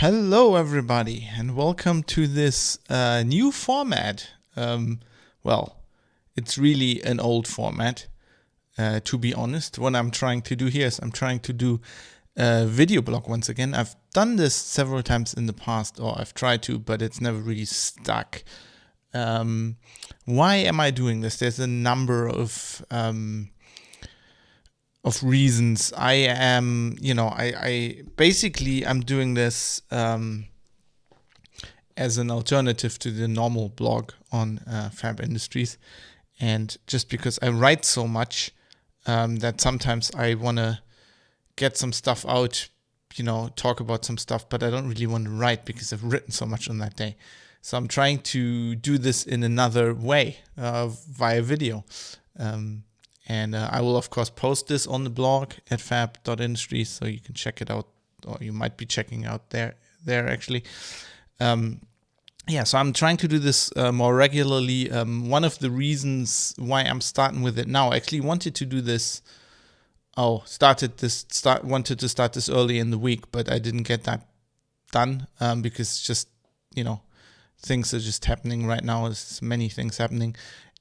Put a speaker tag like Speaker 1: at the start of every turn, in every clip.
Speaker 1: Hello, everybody, and welcome to this new format. Well, it's really an old format, to be honest. What I'm trying to do here is I'm trying to do a video blog once again. I've done this several times in the past, or I've tried to, but it's never really stuck. Why am I doing this? There's a number of reasons. I am, I basically I'm doing this as an alternative to the normal blog on Fab Industries, and just because I write so much that sometimes I want to get some stuff out, talk about some stuff, but I don't really want to write because I've written so much on that day. So I'm trying to do this in another way, via video. And I will, of course, post this on the blog at fab.industries, so you can check it out, or you might be checking out there actually. So I'm trying to do this more regularly. One of the reasons why I'm starting with it now, I actually wanted to do this. Wanted to start this early in the week, but I didn't get that done because just, things are just happening right now. There's many things happening.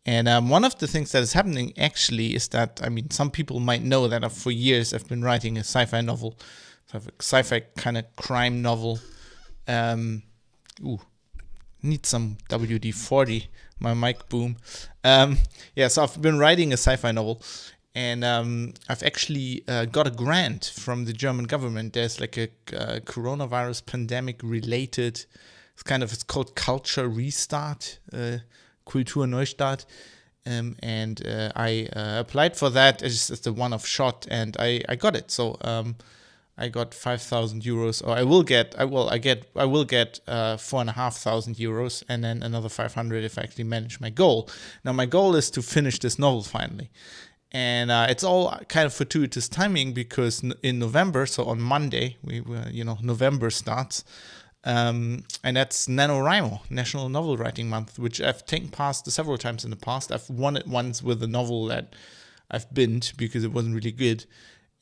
Speaker 1: And one of the things that is happening actually is that, some people might know that for years I've been writing a sci-fi novel, a sci-fi kind of crime novel. Need some WD-40, my mic boom. So I've been writing a sci-fi novel, and I've actually got a grant from the German government. There's like a coronavirus pandemic related, it's called Culture Restart, Kulturneustart, and I applied for that as the one-off shot, and I got it. So I got 5,000 euros, or I will get 4,500 euros, and then another 500 if I actually manage my goal. Now my goal is to finish this novel finally, and it's all kind of fortuitous timing because in November, so on Monday, November starts. And that's NaNoWriMo, National Novel Writing Month, which I've taken past several times in the past. I've won it once with a novel that I've binned because it wasn't really good.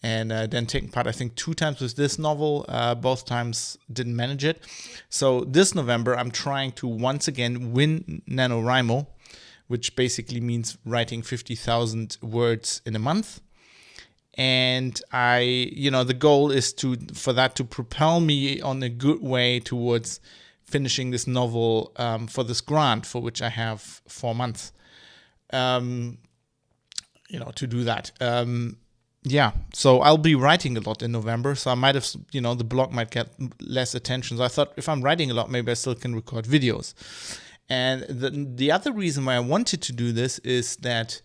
Speaker 1: And then taken part, I think, 2 times with this novel. Both times didn't manage it. So this November, I'm trying to once again win NaNoWriMo, which basically means writing 50,000 words in a month. And the goal is for that to propel me on a good way towards finishing this novel for this grant, for which I have 4 months, to do that. So I'll be writing a lot in November. So I might have, the blog might get less attention. So I thought if I'm writing a lot, maybe I still can record videos. And the other reason why I wanted to do this is that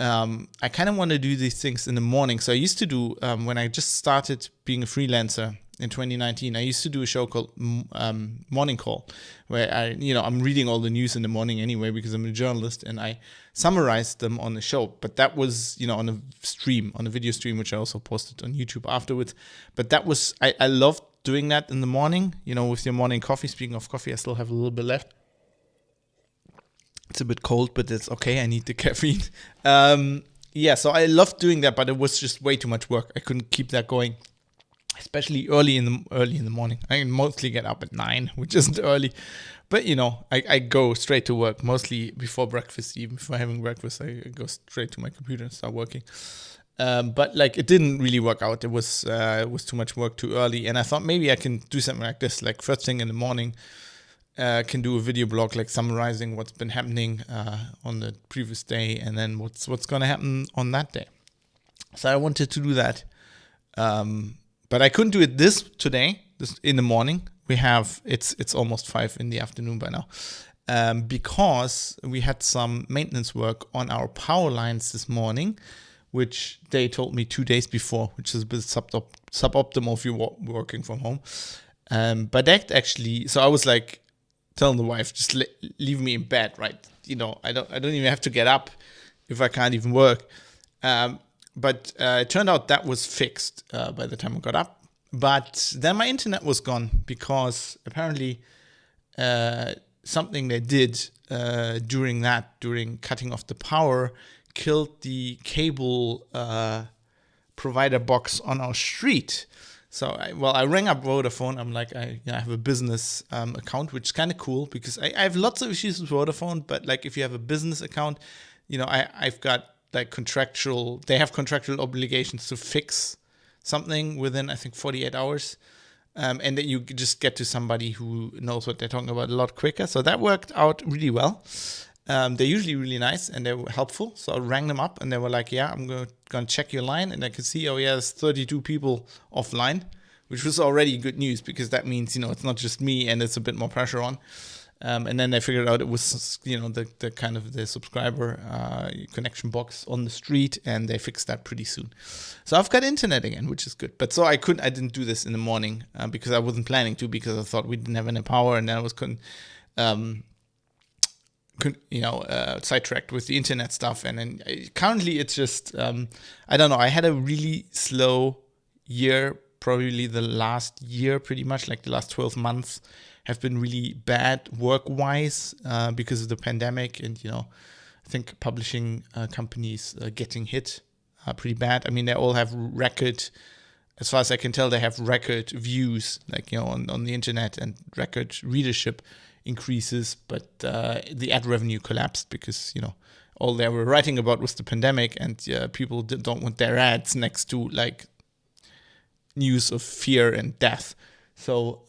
Speaker 1: I kind of want to do these things in the morning. So I used to do, when I just started being a freelancer in 2019, I used to do a show called Morning Call, where I'm reading all the news in the morning anyway, because I'm a journalist, and I summarized them on the show. But that was, on a video stream, which I also posted on YouTube afterwards. But that was, I loved doing that in the morning, with your morning coffee. Speaking of coffee, I still have a little bit left. It's a bit cold, but it's okay. I need the caffeine. So I loved doing that, but it was just way too much work. I couldn't keep that going, especially early in the morning. I can mostly get up at 9, which isn't early, but I go straight to work, mostly before breakfast. Even before having breakfast, I go straight to my computer and start working. But it didn't really work out. It was too much work too early, and I thought maybe I can do something like this, like first thing in the morning. Can do a video blog, summarizing what's been happening on the previous day, and then what's going to happen on that day. So I wanted to do that, but I couldn't do it this in the morning. It's almost 5 in the afternoon by now, because we had some maintenance work on our power lines this morning, which they told me 2 days before, which is a bit suboptimal if you're working from home. But that actually, so I was telling the wife, just leave me in bed, right? I don't even have to get up if I can't even work. But it turned out that was fixed by the time I got up. But then my internet was gone because apparently something they did during cutting off the power killed the cable provider box on our street. So I rang up Vodafone. I'm like, I have a business account, which is kind of cool because I have lots of issues with Vodafone. But like, if you have a business account, I've got like they have contractual obligations to fix something within, I think, 48 hours. And that you just get to somebody who knows what they're talking about a lot quicker. So that worked out really well. They're usually really nice and they were helpful. So I rang them up and they were like, yeah, I'm going to check your line. And I could see, oh yeah, there's 32 people offline, which was already good news because that means, it's not just me and it's a bit more pressure on. And then they figured out it was, the kind of the subscriber connection box on the street, and they fixed that pretty soon. So I've got internet again, which is good. But so I didn't do this in the morning because I wasn't planning to, because I thought we didn't have any power, and then I was sidetracked with the internet stuff. And then currently it's just, I don't know, I had a really slow year, probably the last year, pretty much like the last 12 months have been really bad work-wise because of the pandemic. And, I think publishing companies getting hit pretty bad. I mean, they all have record, as far as I can tell, they have record views, like, on the internet, and record readership increases, but the ad revenue collapsed because, all they were writing about was the pandemic, and people don't want their ads next to like news of fear and death. So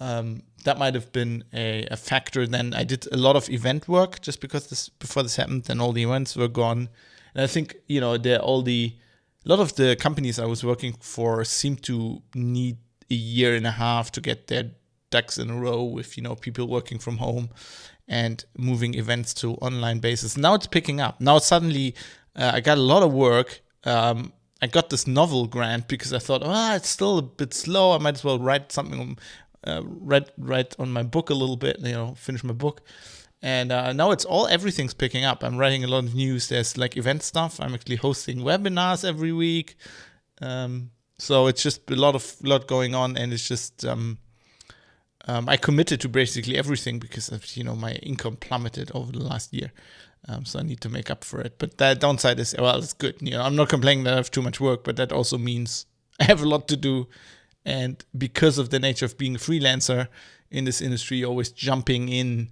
Speaker 1: that might have been a factor. Then I did a lot of event work just because before this happened, then all the events were gone. And I think, a lot of the companies I was working for seemed to need a year and a half to get their ducks in a row with, people working from home and moving events to online basis. Now it's picking up. Now suddenly I got a lot of work. I got this novel grant because I thought, it's still a bit slow. I might as well write something, write on my book a little bit, finish my book. And now everything's picking up. I'm writing a lot of news. There's like event stuff. I'm actually hosting webinars every week. So it's just a lot going on, and it's just I committed to basically everything because of, my income plummeted over the last year. So I need to make up for it. But the downside is, it's good. I'm not complaining that I have too much work, but that also means I have a lot to do. And because of the nature of being a freelancer in this industry, you're always jumping in.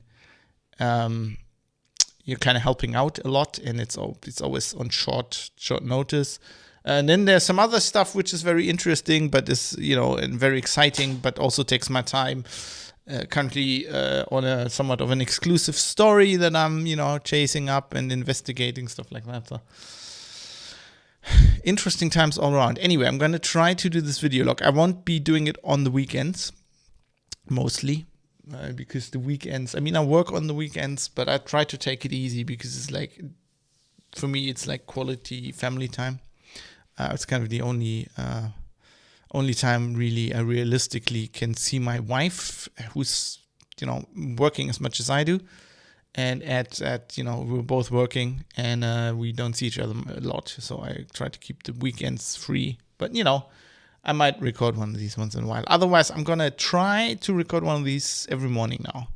Speaker 1: You're kind of helping out a lot, and it's always on short notice. And then there's some other stuff which is very interesting, but is, and very exciting, but also takes my time. Currently on a somewhat of an exclusive story that I'm, chasing up and investigating, stuff like that. So interesting times all around. Anyway, I'm going to try to do this video log. I won't be doing it on the weekends, mostly, because the weekends, I work on the weekends, but I try to take it easy because it's like, for me, it's like quality family time. It's kind of the only time really I realistically can see my wife, who's, working as much as I do. And we're both working, and we don't see each other a lot. So I try to keep the weekends free. But, I might record one of these once in a while. Otherwise, I'm going to try to record one of these every morning now.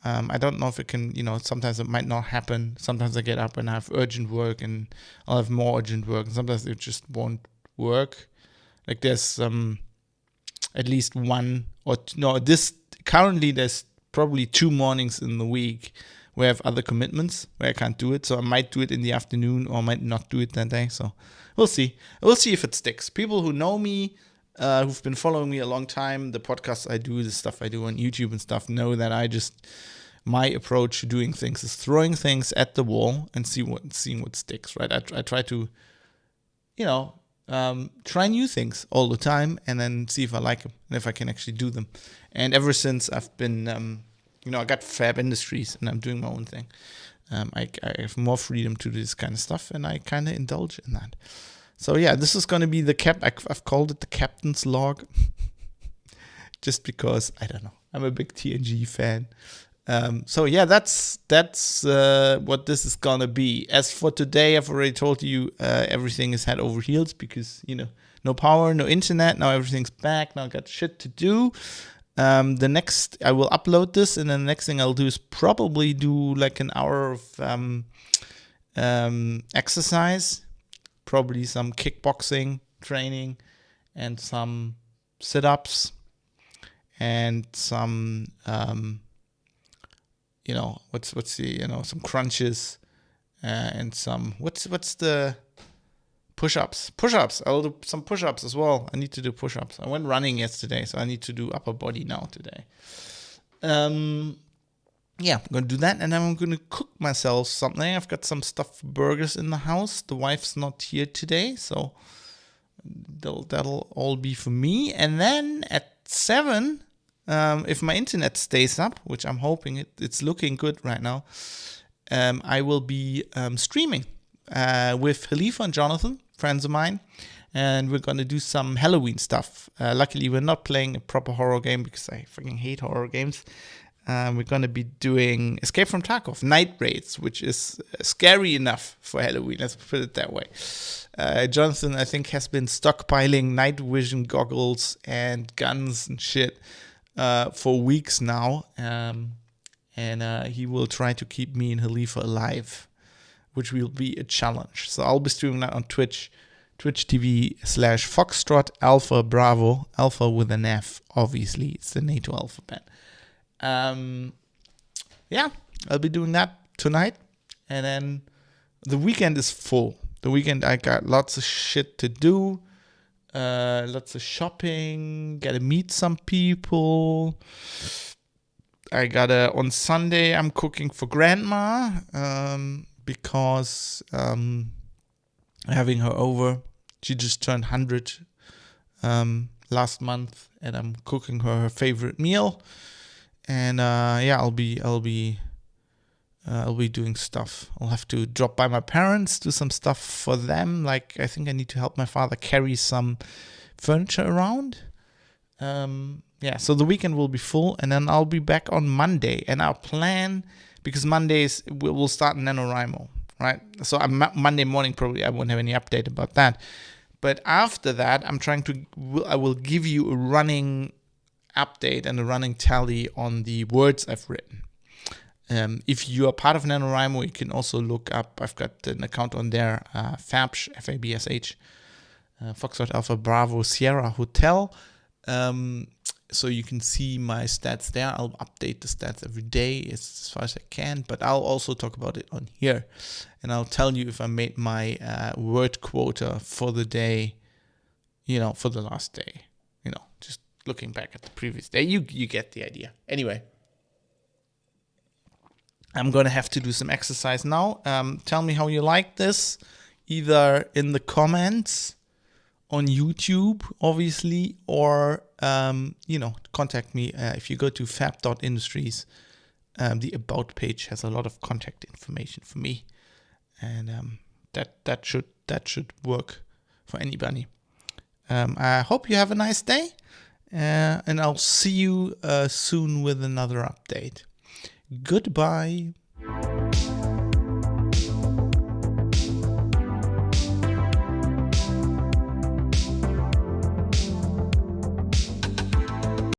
Speaker 1: I don't know if it can, sometimes it might not happen. Sometimes I get up and I have urgent work, and I'll have more urgent work. And sometimes it just won't work. Like there's at least one currently there's probably 2 mornings in the week where I have other commitments where I can't do it. So I might do it in the afternoon, or I might not do it that day. So we'll see. We'll see if it sticks. People who know me, who've been following me a long time, the podcasts I do, the stuff I do on YouTube and stuff, know that my approach to doing things is throwing things at the wall and seeing what sticks, right? I try to, try new things all the time and then see if I like them and if I can actually do them. And ever since I've been, I got Fab Industries and I'm doing my own thing. I have more freedom to do this kind of stuff, and I kind of indulge in that. So yeah, this is going to be I've called it the Captain's Log, just because, I don't know, I'm a big TNG fan. So yeah, that's what this is going to be. As for today, I've already told you everything is head over heels because, no power, no internet. Now everything's back. Now I got shit to do. I will upload this, and then the next thing I'll do is probably do like an hour of exercise, probably some kickboxing training, and some sit-ups and some some crunches and some what's the push-ups. I'll do some push-ups as well. I need to do push-ups. I went running yesterday, so I need to do upper body now today. I'm gonna do that, and then I'm gonna cook myself something. I've got some stuffed burgers in the house. The wife's not here today, so that'll all be for me. And then at 7, if my internet stays up, which I'm hoping it's looking good right now, I will be streaming with Khalifa and Jonathan, friends of mine, and we're gonna do some Halloween stuff. Luckily, we're not playing a proper horror game because I fucking hate horror games. We're gonna be doing Escape from Tarkov Night Raids, which is scary enough for Halloween. Let's put it that way. Jonathan, I think, has been stockpiling night vision goggles and guns and shit for weeks now, and he will try to keep me and Khalifa alive, which will be a challenge. So I'll be streaming that on Twitch TV/Foxtrot Alpha Bravo, Alpha with an F, obviously. It's the NATO alphabet. I'll be doing that tonight. And then the weekend is full. The weekend I got lots of shit to do. Lots of shopping. Gotta meet some people. On Sunday I'm cooking for grandma. Because having her over. She just turned 100 last month, and I'm cooking her favorite meal. And I'll be doing stuff. I'll have to drop by my parents, do some stuff for them. Like, I think I need to help my father carry some furniture around. So the weekend will be full, and then I'll be back on Monday. And our plan, because Mondays we'll start NaNoWriMo, right? So Monday morning probably I won't have any update about that. But after that, I will give you a running update and a running tally on the words I've written. If you are part of NaNoWriMo, you can also look up, I've got an account on there, Fabsh, Fabsh, Foxtrot Alpha Bravo Sierra Hotel. So you can see my stats there. I'll update the stats every day as far as I can, but I'll also talk about it on here. And I'll tell you if I made my word quota for the day, for the last day, just looking back at the previous day. You get the idea. Anyway, I'm going to have to do some exercise now. Tell me how you like this, either in the comments on YouTube, obviously, or, contact me. If you go to fab.industries, the About page has a lot of contact information for me. And that should work for anybody. I hope you have a nice day. And I'll see you soon with another update. Goodbye.